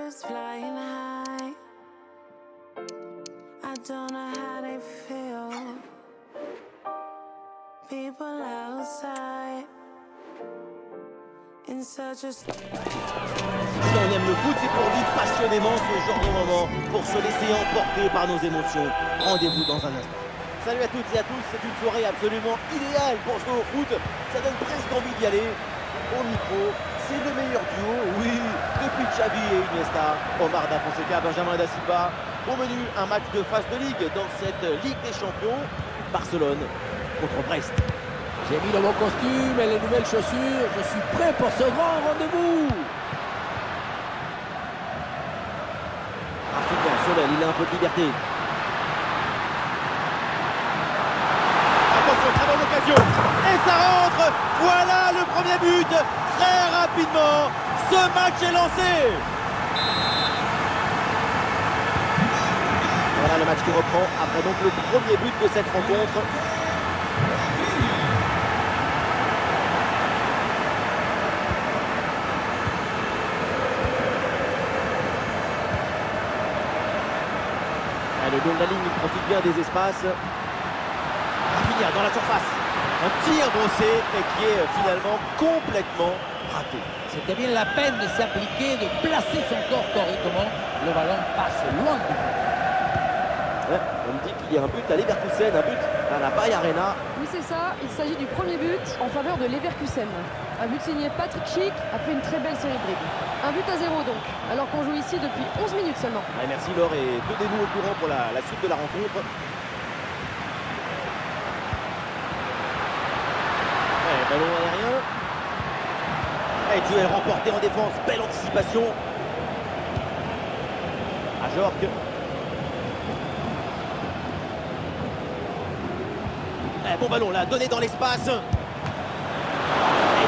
birds flying high. I don't know how they feel. People outside in such a... Si on aime le foot, c'est pour vivre passionnément ce genre de moment, pour se laisser emporter par nos émotions. Rendez-vous dans un instant. Salut à toutes et à tous, c'est une soirée absolument idéale pour jouer au foot. Ça donne presque envie d'y aller. Au micro, c'est le meilleur duo, oui, depuis Xavi et Iniesta. Omar Da Fonseca, Benjamin Da Silva. Au menu, un match de phase de ligue dans cette Ligue des Champions. Barcelone contre Brest. J'ai mis le bon costume et les nouvelles chaussures. Je suis prêt pour ce grand rendez-vous. Rafinha, Solel, il a un peu de liberté. Attention, très bonne occasion. Et ça rentre. Voilà le premier but. Très rapidement, ce match est lancé. Voilà le match qui reprend après donc le premier but de cette rencontre. Le long de la ligne, il profite bien des espaces. Rafinha dans la surface. Un tir brossé et qui est finalement complètement raté. C'était bien la peine de s'appliquer, de placer son corps correctement. Le ballon passe loin du but. Ouais, on me dit qu'il y a un but à Leverkusen, un but à la Bayer Arena. Oui, c'est ça. Il s'agit du premier but en faveur de Leverkusen. Un but signé Patrick Schick après une très belle série de dribbles. Un but à 0 donc, alors qu'on joue ici depuis 11 minutes seulement. Ouais, merci Laure et tenez-nous au courant pour la suite de la rencontre. Ouais, ballon aérien. Et duel remporté en défense, belle anticipation. À Jorque. Bon ballon là, donné dans l'espace. Et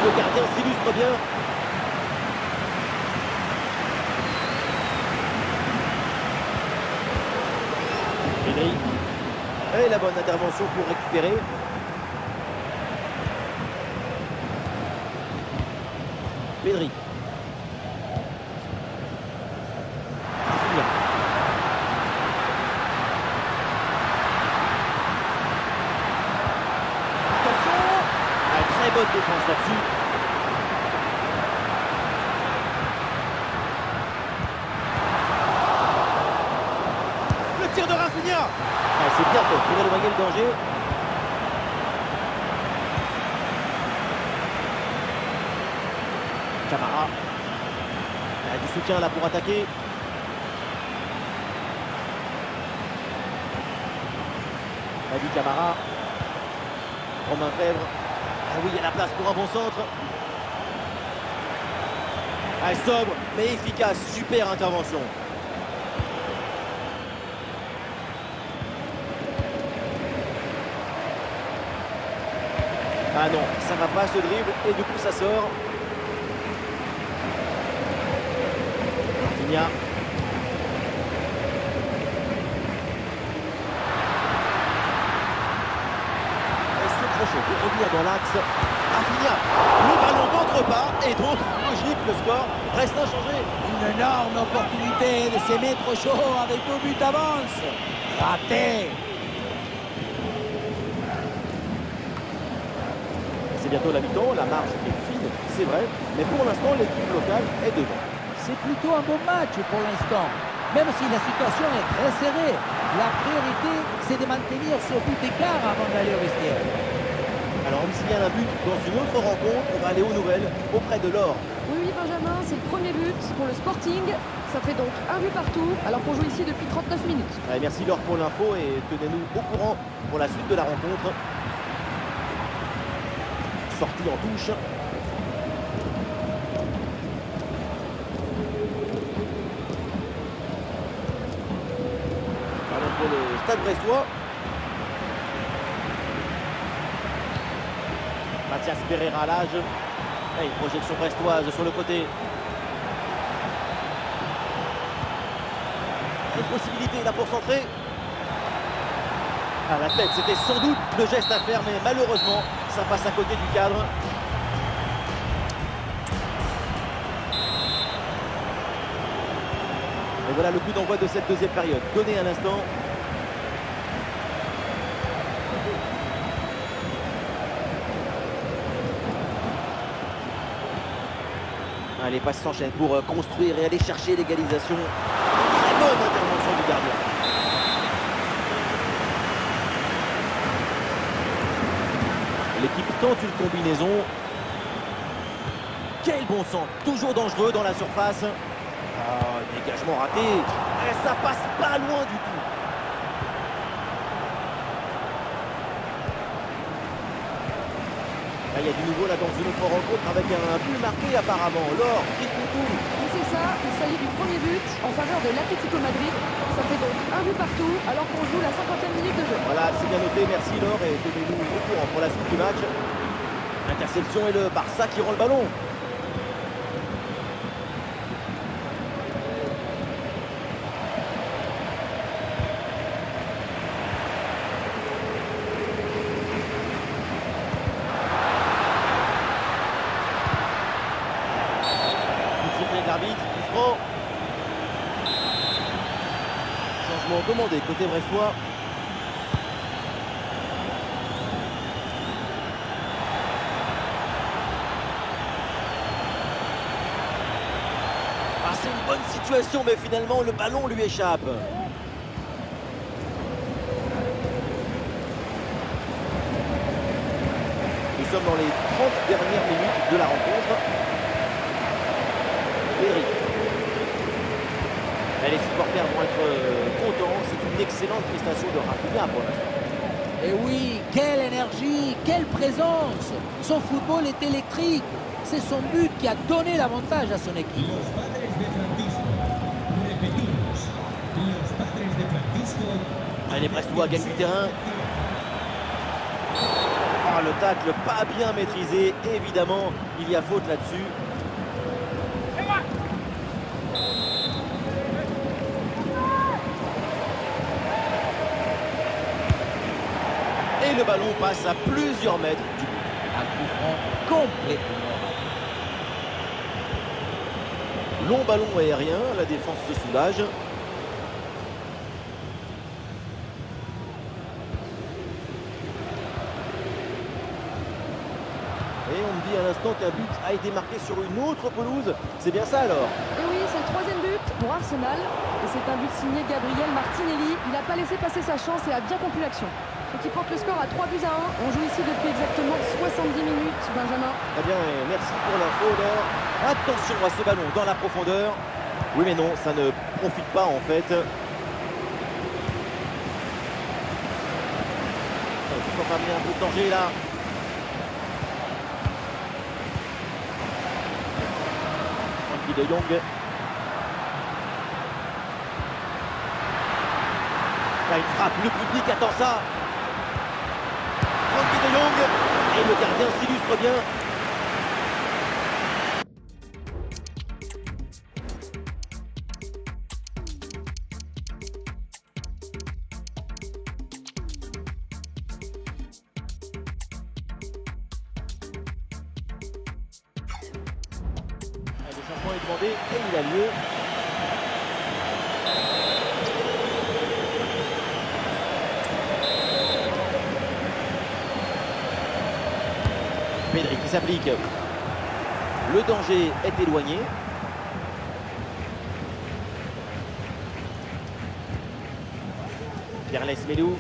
le gardien s'illustre bien. Pedri. Et la bonne intervention pour récupérer. Pedri. Rafinha. Attention. Très bonne défense là-dessus. Le tir de Rafinha. C'est bien fait pour éloigner le danger. Camara. Il a du soutien là pour attaquer. Madi Camara. Romain Fèvre. Ah oui, il y a la place pour un bon centre. Ah, sobre mais efficace. Super intervention. Ah non, ça va pas ce dribble et du coup ça sort. Rafinha. Et ce crochet pour revenir dans l'axe. Rafinha. Le ballon n'entre pas et donc logique, le score reste inchangé. Une énorme opportunité de se mettre au chaud avec 2 buts d'avance. Raté. C'est bientôt la mi-temps, la marge est fine, c'est vrai, mais pour l'instant l'équipe locale est devant. C'est plutôt un bon match pour l'instant. Même si la situation est très serrée, la priorité c'est de maintenir ce but d'écart avant d'aller au vestiaire. Alors on signale un but dans une autre rencontre, on va aller aux nouvelles auprès de Laure. Oui, Benjamin, c'est le premier but pour le Sporting. Ça fait donc un but partout, alors qu'on joue ici depuis 39 minutes. Allez, merci Laure pour l'info et tenez-nous au courant pour la suite de la rencontre. Sortie en touche. Ballon pour le Stade Brestois. Mathias Pereira à l'âge. Et une projection brestoise sur le côté. Une possibilité là pour centrer. À la tête, c'était sans doute le geste à faire, mais malheureusement, ça passe à côté du cadre. Voilà le coup d'envoi de cette deuxième période. Donné à l'instant. Les passes s'enchaînent pour construire et aller chercher l'égalisation. Très bonne intervention du gardien. L'équipe tente une combinaison. Quel bon centre, toujours dangereux dans la surface. Ah, dégagement raté. Et ça passe pas loin du tout. Il y a du nouveau là dans une autre rencontre avec un but marqué apparemment. Laure, Oui, c'est ça, il s'agit du premier but en faveur de l'Atlético Madrid. Ça fait donc un but partout alors qu'on joue la 50e minute de jeu. Voilà, c'est bien noté, merci Laure et tenez-nous au courant pour la suite du match. Interception et le Barça qui rend le ballon. L'arbitre, il prend. Changement demandé côté brestois. Ah, c'est une bonne situation, mais finalement le ballon lui échappe. Nous sommes dans les 30 dernières minutes de la rencontre. Les supporters vont être contents. C'est une excellente prestation de Rafinha pour l'instant. Et oui, quelle énergie, quelle présence. Son football est électrique. C'est son but qui a donné l'avantage à son équipe. Les Brestois gagnent du terrain. Oh, le tacle pas bien maîtrisé. Évidemment, il y a faute là-dessus. Et le ballon passe à plusieurs mètres du but. Un coup franc complètement. Long ballon aérien, la défense se soulage. Et on me dit à l'instant qu'un but a été marqué sur une autre pelouse. C'est bien ça alors? Et oui, c'est le troisième but pour Arsenal. Et c'est un but signé Gabriel Martinelli. Il n'a pas laissé passer sa chance et a bien conclu l'action. Ce qui porte le score à 3 buts à 1. On joue ici depuis exactement 70 minutes, Benjamin. Très bien, et merci pour l'info, Laure. Attention à ce ballon dans la profondeur. Oui, mais non, ça ne profite pas en fait. Pourquoi pas mis un peu de danger là? Frankie de Jong. Là, il frappe, le public attend ça. Frankie de Jong. Et le gardien s'illustre bien. Le changement est demandé et il a lieu. Pedri qui s'applique. Le danger est éloigné. Pierre Lesmelou.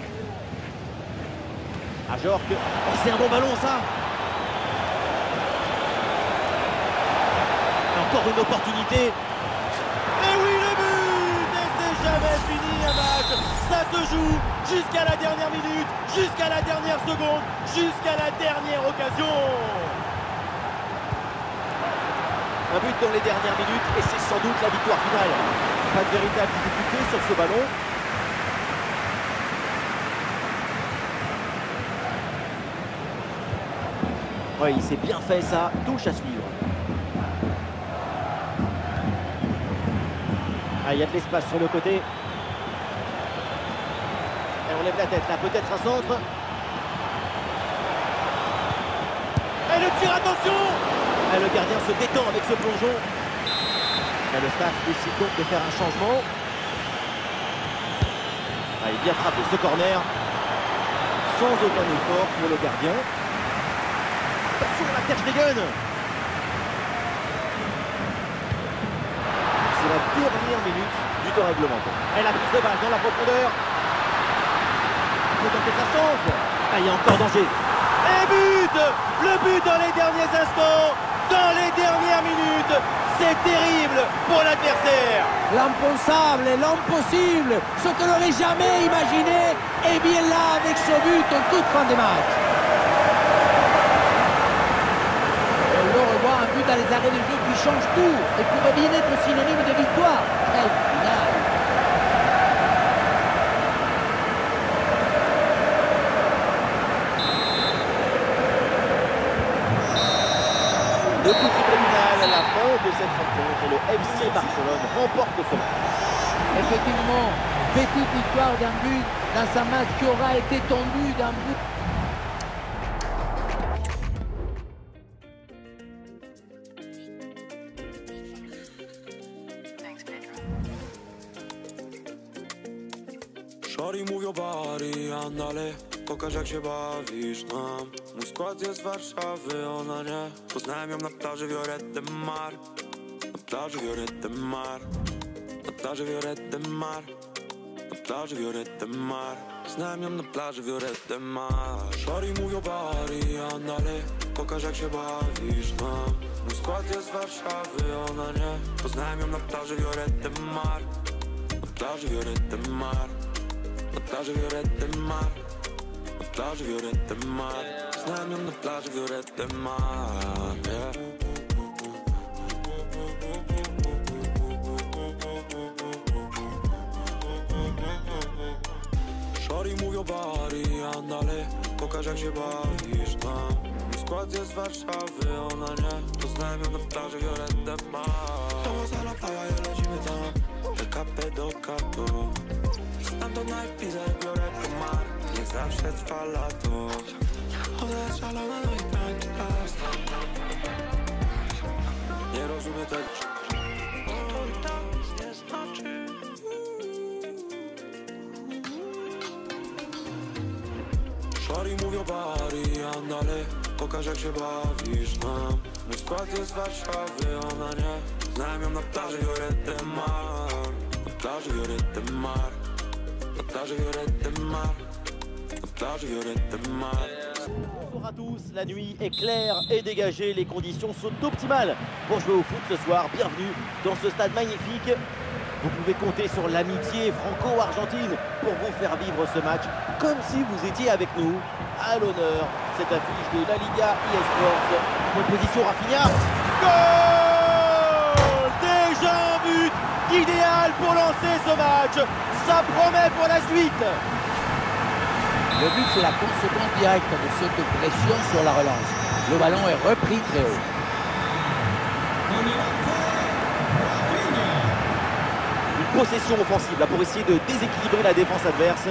Ajorc. Oh, c'est un bon ballon ça. Encore une opportunité. Et oui, le but! Et c'est jamais fini un match. Ça se joue jusqu'à la dernière minute, jusqu'à la dernière seconde, jusqu'à la dernière occasion. Un but dans les dernières minutes et c'est sans doute la victoire finale. Pas de véritable difficulté sur ce ballon. Oui, il s'est bien fait ça. Touche à suivre. Ah, il y a de l'espace sur le côté. Et on lève la tête là, peut-être un centre. Et le tir, attention! Et le gardien se détend avec ce plongeon. Et le staff décide donc de faire un changement. Allez, bien frappé ce corner. Sans aucun effort pour le gardien. Attention à la Ter Stegen. C'est la dernière minute du temps réglementaire. Elle a prise de balle dans la profondeur. Il faut tenter sa chance. Ah, il y a encore danger. Et but! Le but dans les derniers instants, dans les dernières minutes. C'est terrible pour l'adversaire. L'impensable, l'impossible, ce que n'aurait jamais imaginé, est bien là avec ce but en toute fin de match. On le revoit, un but dans les arrêts de jeu qui change tout et pourrait bien être synonyme de victoire. Quelle finale! Le coup de sifflet final à la fin de cette rencontre et le FC Barcelone remporte ce match. Effectivement, petite victoire d'un but dans un match qui aura été tendu d'un but. Shorty, move your body, andale. Pokaż jak się bawisz nam. Mój skład jest z Warszawy, ona nie. Poznałem ją na plaży Violette de Mar. Na plaży Violette de Mar. Na plaży Violette de Mar. Na plaży Violette de Mar. Poznałem ją na plaży Violette de Mar. Shorty, move your body, andale. Pokaż jak się bawisz nam. Mój skład jest z Warszawy, ona nie. Poznałem ją na plaży Violette de Mar. Na plaży Violette de Mar. Na plaży Violette de Mar. Na plaży Violette de Mar. Znam ją na plaży Violette de Mar, yeah. Shorty, move your body, andale. Pokaż jak się bawisz tam. Mój skład jest z Warszawy, ona nie. Poznałem ją na plaży Violette de Mar. Estamos a la playa i lecimy tam. De capę do kapu. Stamtąd na Ibizę, Violette de Mar. Nie zawsze trwa lato. Ona szalona, no i tańczy raz. Nie rozumiem tego. Nie znaczy. Shorty, move your body, andale. Pokaż jak się bawisz nam. Mój skład jest z Warszawy, ona nie. Znam ją na plaży Violette de Mar. Na plaży Violette de Mar. Na plaży Violette de Mar. Na plaży Violette de Mar. Bonsoir à tous, la nuit est claire et dégagée, les conditions sont optimales pour jouer au foot ce soir. Bienvenue dans ce stade magnifique. Vous pouvez compter sur l'amitié franco-argentine pour vous faire vivre ce match comme si vous étiez avec nous. À l'honneur, cette affiche de la Liga eSports. Bonne position, Rafinha. Goal! Déjà un but idéal pour lancer ce match. Ça promet pour la suite. Le but, c'est la conséquence directe de cette pression sur la relance. Le ballon est repris très haut. Une possession offensive là, pour essayer de déséquilibrer la défense adverse.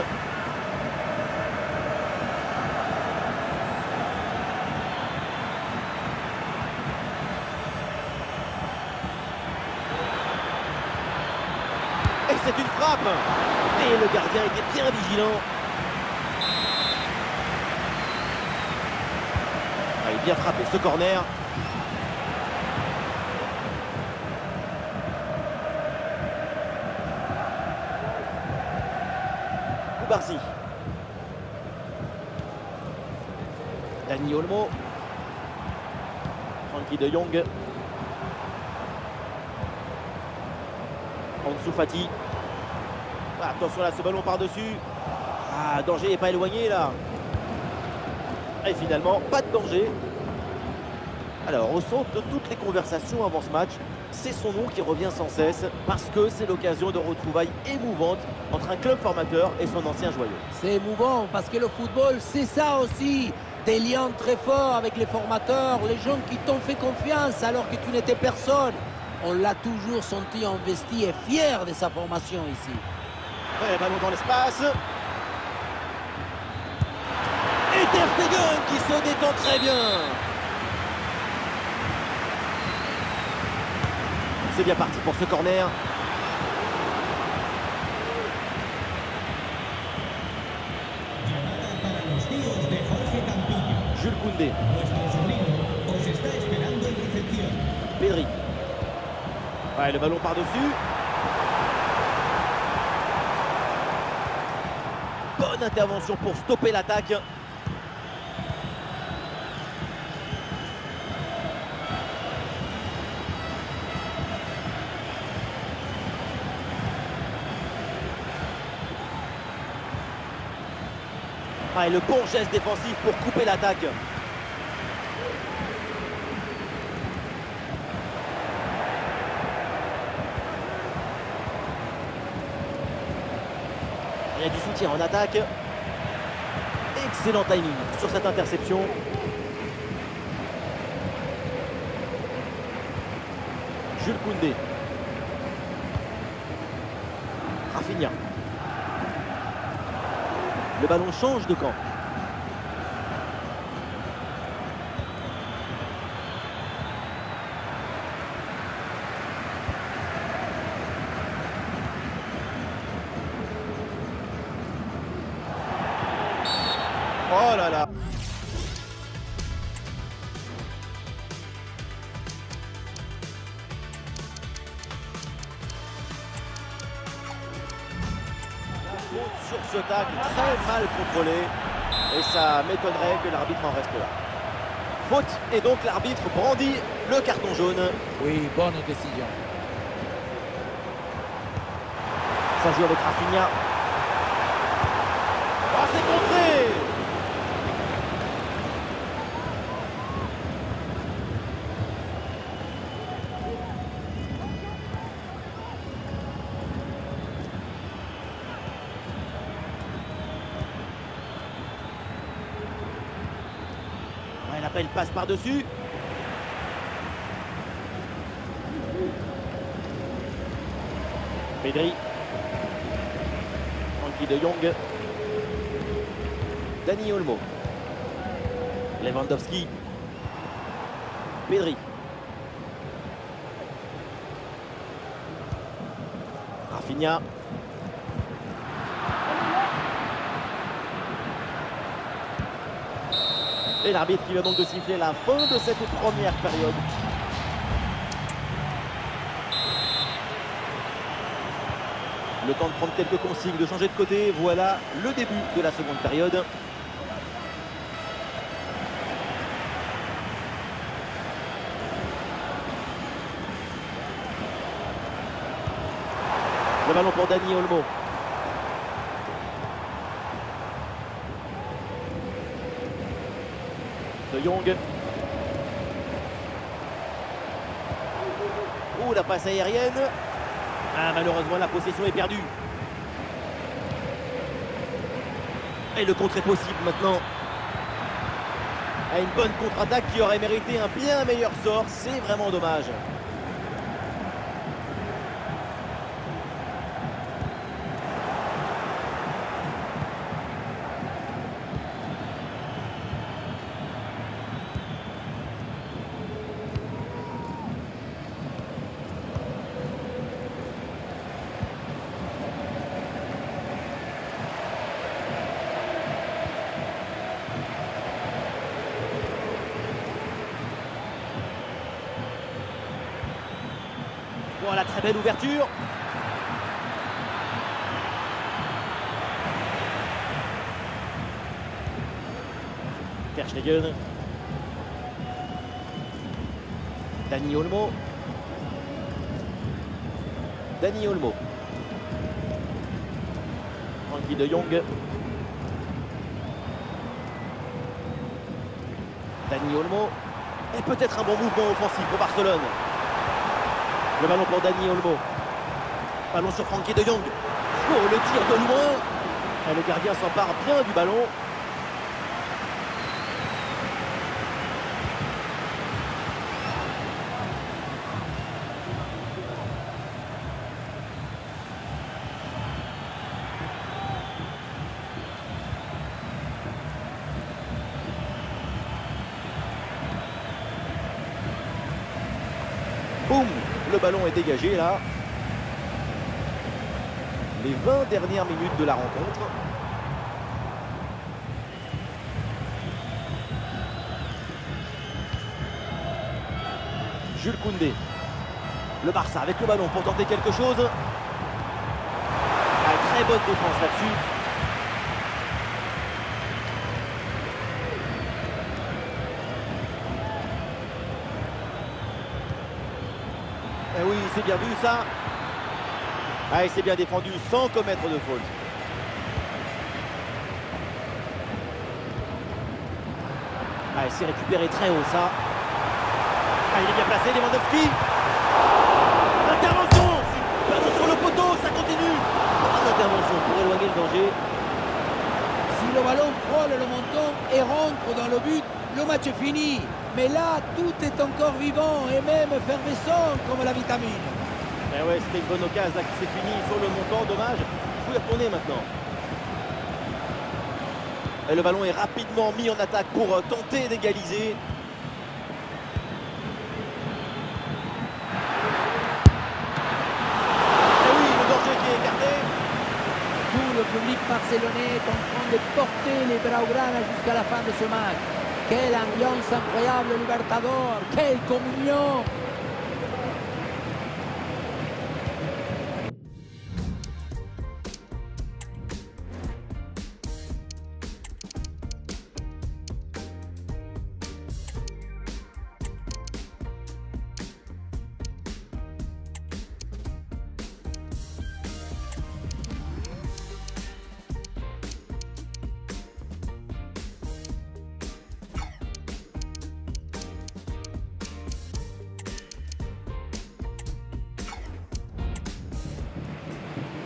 Et c'est une frappe. Et le gardien était bien vigilant. Il a bien frappé ce corner. Koubarsi. Dani Olmo. Frankie de Jong. Ansu Fati. Ah, attention là, ce ballon par-dessus. Ah, danger n'est pas éloigné là. Et finalement, pas de danger. Alors, au centre de toutes les conversations avant ce match, c'est son nom qui revient sans cesse parce que c'est l'occasion de retrouvailles émouvantes entre un club formateur et son ancien joyau. C'est émouvant parce que le football, c'est ça aussi. Des liens très forts avec les formateurs, les gens qui t'ont fait confiance alors que tu n'étais personne. On l'a toujours senti investi et fier de sa formation ici. Ouais, ballon dans l'espace. Et Ter Stegen qui se détend très bien. C'est bien parti pour ce corner. Jules Koundé. Pedri. Ouais, le ballon par-dessus. Bonne intervention pour stopper l'attaque. Ah, et le bon geste défensif pour couper l'attaque. Il y a du soutien en attaque. Excellent timing sur cette interception. Jules Koundé. Rafinha. Le ballon change de camp. Oh là là. Sur ce tacle très mal contrôlé et ça m'étonnerait que l'arbitre en reste là. Faute et donc l'arbitre brandit le carton jaune. Oui, bonne décision. Ça joue avec Rafinha. Oh, c'est contré. L'appel passe par-dessus. Pedri. Frenkie de Jong. Dani Olmo. Lewandowski. Pedri. Rafinha. Et l'arbitre qui vient donc de siffler la fin de cette première période. Le temps de prendre quelques consignes, de changer de côté. Voilà le début de la seconde période. Le ballon pour Dani Olmo. De Jong. Oh, la passe aérienne. Ah, malheureusement, la possession est perdue. Et le contre est possible maintenant. Ah, une bonne contre-attaque qui aurait mérité un bien meilleur sort. C'est vraiment dommage. Voilà, très belle ouverture. Ter Stegen. Dani Olmo. Dani Olmo. Frenkie de Jong. Dani Olmo. Et peut-être un bon mouvement offensif pour Barcelone. Le ballon pour Dani Olmo. Ballon sur Frenkie de Jong. Oh, le tir de loin. Et le gardien s'empare bien du ballon. Boum! Le ballon est dégagé là. Les 20 dernières minutes de la rencontre. Jules Koundé. Le Barça avec le ballon pour tenter quelque chose. Très bonne défense là-dessus. Et oui, c'est bien vu ça. Ah, il s'est bien défendu sans commettre de faute. Ah, il s'est récupéré très haut ça. Ah, il est bien placé, Lewandowski. Intervention sur le poteau, ça continue. Intervention pour éloigner le danger. Si le ballon frôle le menton et rentre dans le but, le match est fini. Mais là, tout est encore vivant et même effervescent comme la vitamine. Eh ouais, c'était une bonne occasion là qui s'est finie sur le montant, dommage. Il faut y retourner maintenant. Et le ballon est rapidement mis en attaque pour tenter d'égaliser. Et oui, le danger qui est écarté. Tout le public barcelonais est en train de porter les Blaugrana jusqu'à la fin de ce match. Quelle ambiance incroyable, Libertador! Quelle communion!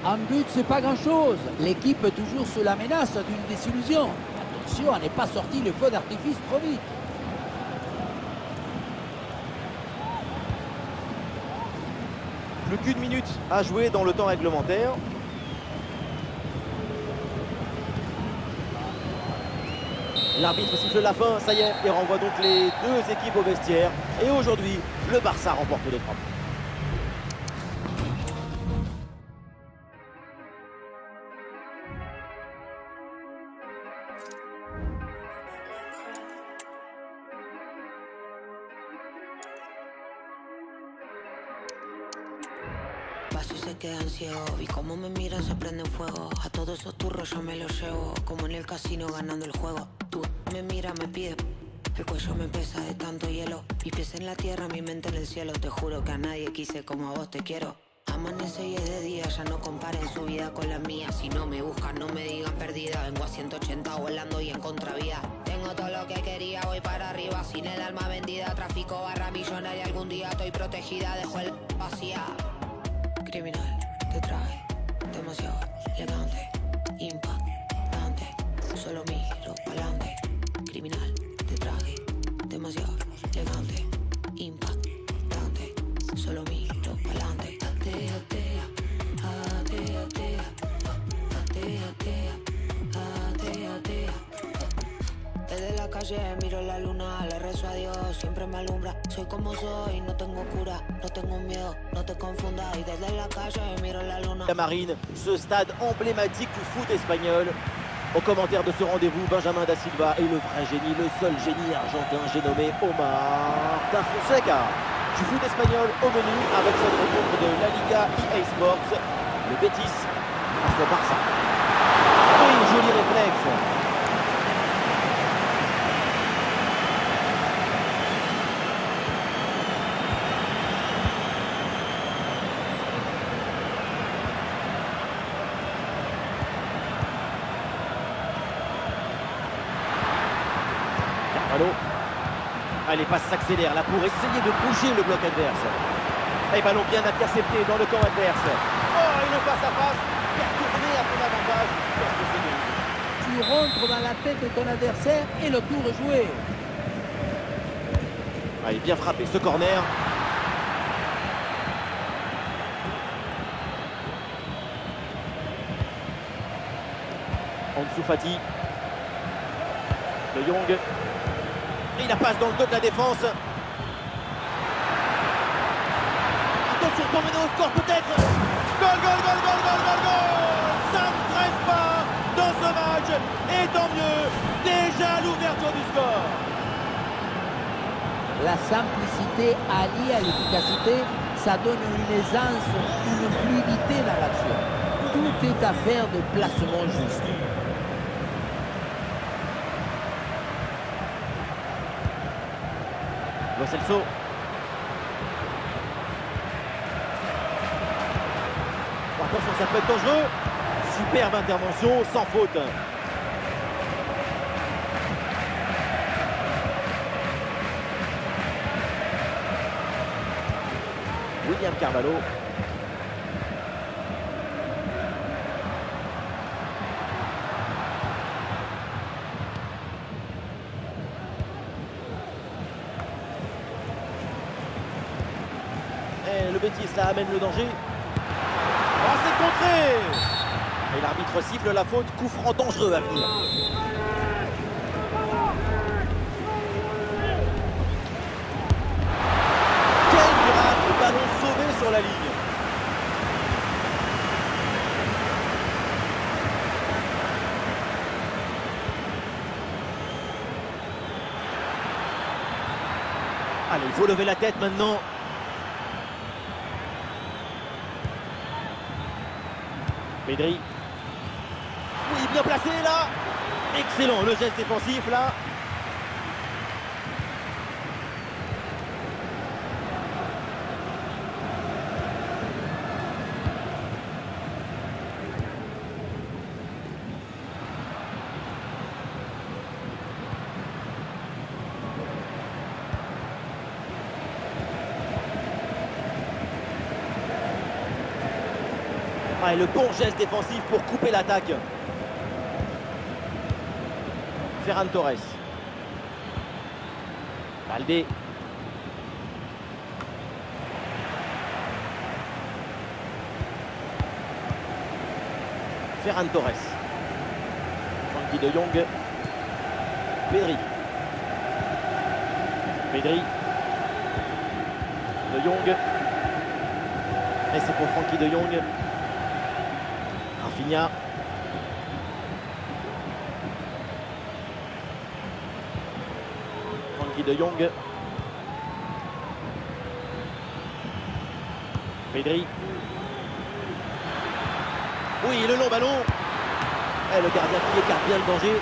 Un but, c'est pas grand-chose. L'équipe est toujours sous la menace d'une désillusion. Attention à ne pas sortir le feu d'artifice trop vite. Plus qu'une minute à jouer dans le temps réglementaire. L'arbitre siffle la fin, ça y est, et renvoie donc les deux équipes au vestiaire. Et aujourd'hui, le Barça remporte les 3 points. Paso y se quedan ciegos. Vi cómo me miran, se prenden fuego. A todos esos turros yo me los llevo. Como en el casino ganando el juego. Tú me mira, me pide. El cuello me pesa de tanto hielo. Mis pies en la tierra, mi mente en el cielo. Te juro que a nadie quise como a vos te quiero. Amanece y es de día, ya no comparen su vida con la mía. Si no me buscan, no me digan perdida. Vengo a 180 volando y en contravía. Tengo todo lo que quería, voy para arriba. Sin el alma vendida, tráfico barra millonaria. Algún día estoy protegida, dejo el vacía. Criminal, te traje demasiado elegante, impactante. Solo miro pa'lante. Criminal, te traje demasiado elegante, impactante. Solo miro pa'lante. Atea, atea, atea, atea, atea, atea, atea. Desde la calle miro la luna, le rezo a Dios, siempre me alumbra. Soy como soy, no tengo cura, no tengo miedo, no te confundas. Y desde la calle miro la luna. La Marine, ce stade emblématique du foot espagnol. Au commentaire de ce rendez-vous, Benjamin da Silva et le vrai génie, le seul génie argentin, j'ai nommé Omar da Fonseca. Du foot espagnol au menu avec cette rencontre de la Liga EA Sports, le Betis face au Barça. Oui, joli réflexe. Carvalho. Ah, les passes s'accélèrent là pour essayer de bouger le bloc adverse. Et ballon bien intercepté dans le camp adverse. Oh, et le face à face qui a tourné à son avantage. Qu'est-ce que c'est bien. Tu rentres dans la tête de ton adversaire et le tour est joué. Ah, il est bien frappé ce corner. Ansu Fati. De Jong. Et la passe dans le dos de la défense. Attention pour mener au score peut-être. Goal, goal, goal, goal, goal, goal, goal. Ça ne traîne pas dans ce match. Et tant mieux, déjà l'ouverture du score. La simplicité alliée à l'efficacité, ça donne une aisance, une fluidité dans l'action. Tout est affaire de placement juste. Lo Celso. Attention, ça peut être dangereux. Superbe intervention, sans faute. William Carvalho. Et le Betis là amène le danger. Oh, c'est contré! Et l'arbitre siffle la faute, coup franc dangereux à venir. Quel miracle! Ballon sauvé sur la ligne. Allez, il faut lever la tête maintenant. Pedri. Oui, bien placé là. Excellent le geste défensif là. Ah, et le bon geste défensif pour couper l'attaque. Ferran Torres. Baldé. Ferran Torres. Frenkie de Jong. Pedri. Pedri. De Jong. Et c'est pour Frenkie de Jong. Rafinha. Frenkie de Jong. Pedri. Oui, le long ballon. Et le gardien qui écarte bien le danger.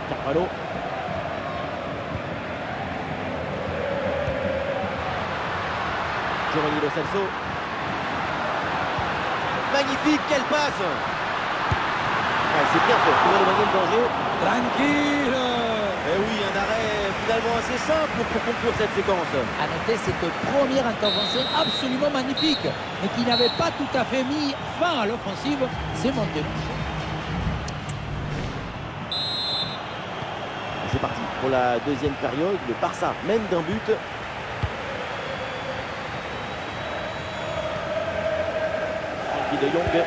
Carvalho. Giovanni Lo Celso. Magnifique, quelle passe! C'est bien fait pour éloigner le danger. Tranquille. Et oui, un arrêt finalement assez simple pour conclure cette séquence. À noter cette première intervention absolument magnifique, mais qui n'avait pas tout à fait mis fin à l'offensive, c'est Montelucci. C'est parti pour la deuxième période. Le Barça mène d'un but. Frenkie de Jong.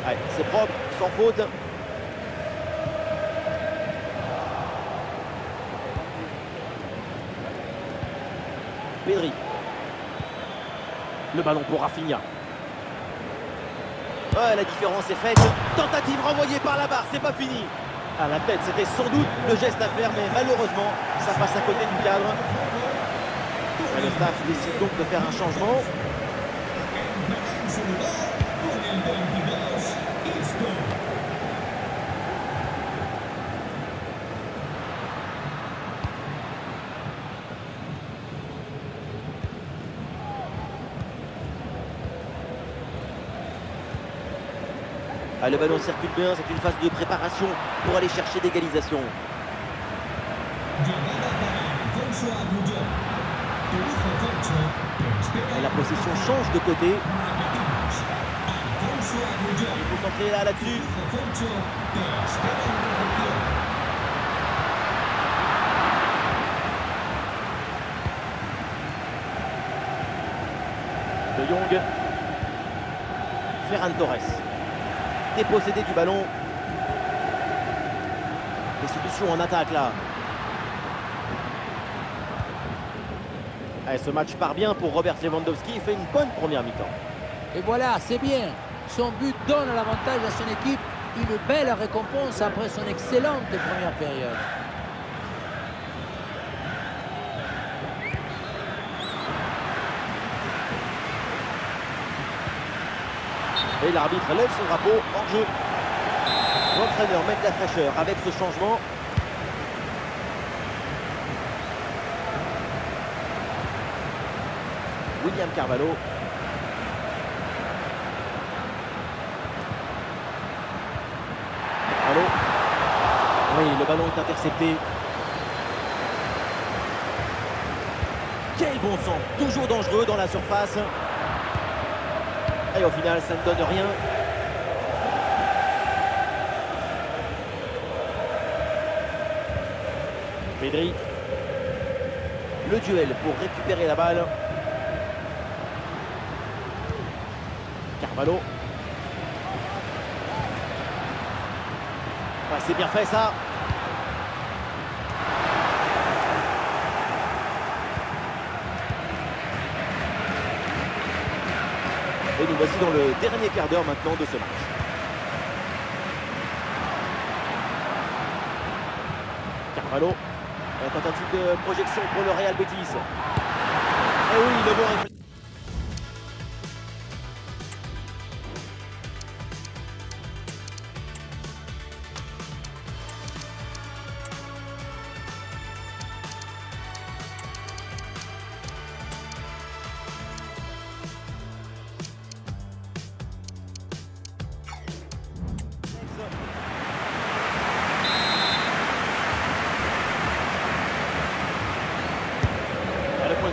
Ouais, c'est propre, sans faute. Pedri. Le ballon pour Rafinha. Ouais, la différence est faite. Tentative renvoyée par la barre, c'est pas fini. À la tête, c'était sans doute le geste à faire, mais malheureusement, ça passe à côté du cadre. Et le staff décide donc de faire un changement. Ah, le ballon circule bien, c'est une phase de préparation pour aller chercher l'égalisation. Et la possession change de côté. Il faut centrer là-dessus. De Jong. Ferran Torres. Dépossédé du ballon. Des solutions en attaque là. Allez, ce match part bien pour Robert Lewandowski. Il fait une bonne première mi-temps. Et voilà, c'est bien. Son but donne l'avantage à son équipe. Une belle récompense après son excellente première période. Et l'arbitre lève son drapeau en jeu. L'entraîneur met de la fraîcheur avec ce changement. William Carvalho. Carvalho. Oui, le ballon est intercepté. Quel bon sang, toujours dangereux dans la surface. Et au final, ça ne donne rien. Pedri. Le duel pour récupérer la balle. Carvalho. Ouais, c'est bien fait ça. Et nous voici dans le dernier quart d'heure maintenant de ce match. Carvalho. La tentative de projection pour le Real Betis. Et oui, le bon réflexe.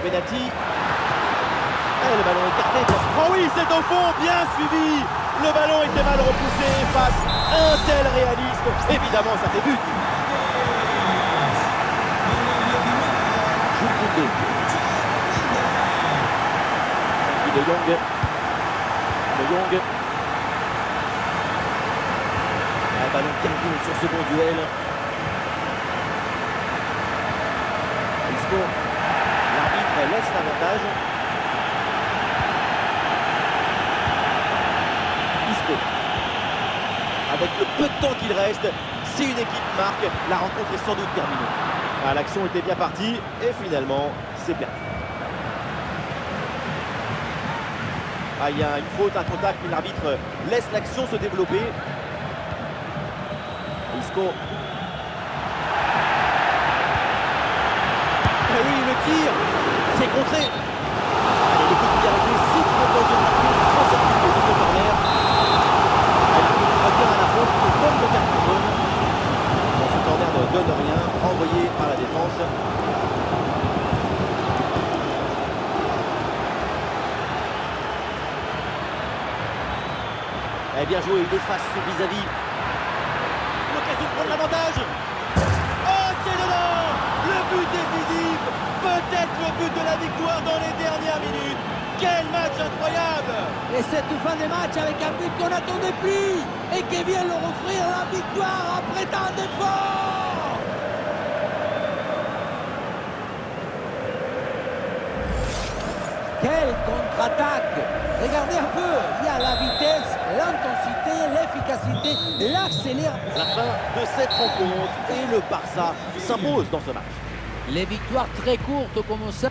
Penalty. Et le ballon écarté. Oh oui, c'est au fond, bien suivi. Le ballon était mal repoussé face à un tel réalisme. Évidemment, ça fait but. Jules Koundé. De Jong. De Jong. Un ballon perdu sur ce bon duel. Isco. Laisse l'avantage. Isco. Avec le peu de temps qu'il reste, si une équipe marque, la rencontre est sans doute terminée. Ah, l'action était bien partie et finalement, c'est perdu. Ah, il y a une faute, un contact, mais l'arbitre laisse l'action se développer. Isco. Ah oui, le tir. C'est contré. Allez, le coup de pied arrêté, si tu proposes de marquer, 37 minutes de ce corner. Allez, il va bien à la faute, il donne le carton jaune. Bon, ce corner ne donne rien, renvoyé par la défense. Eh bien joué, il efface son vis-à-vis. L'occasion de prendre l'avantage. Oh, c'est dedans. Le but décisif. Peut-être le but de la victoire dans les dernières minutes. Quel match incroyable! Et cette fin de match avec un but qu'on n'attendait plus et qui vient leur offrir la victoire après tant d'efforts. Quelle contre-attaque! Regardez un peu, il y a la vitesse, l'intensité, l'efficacité, l'accélération. La fin de cette rencontre et le Barça s'impose dans ce match. Les victoires très courtes comme ça.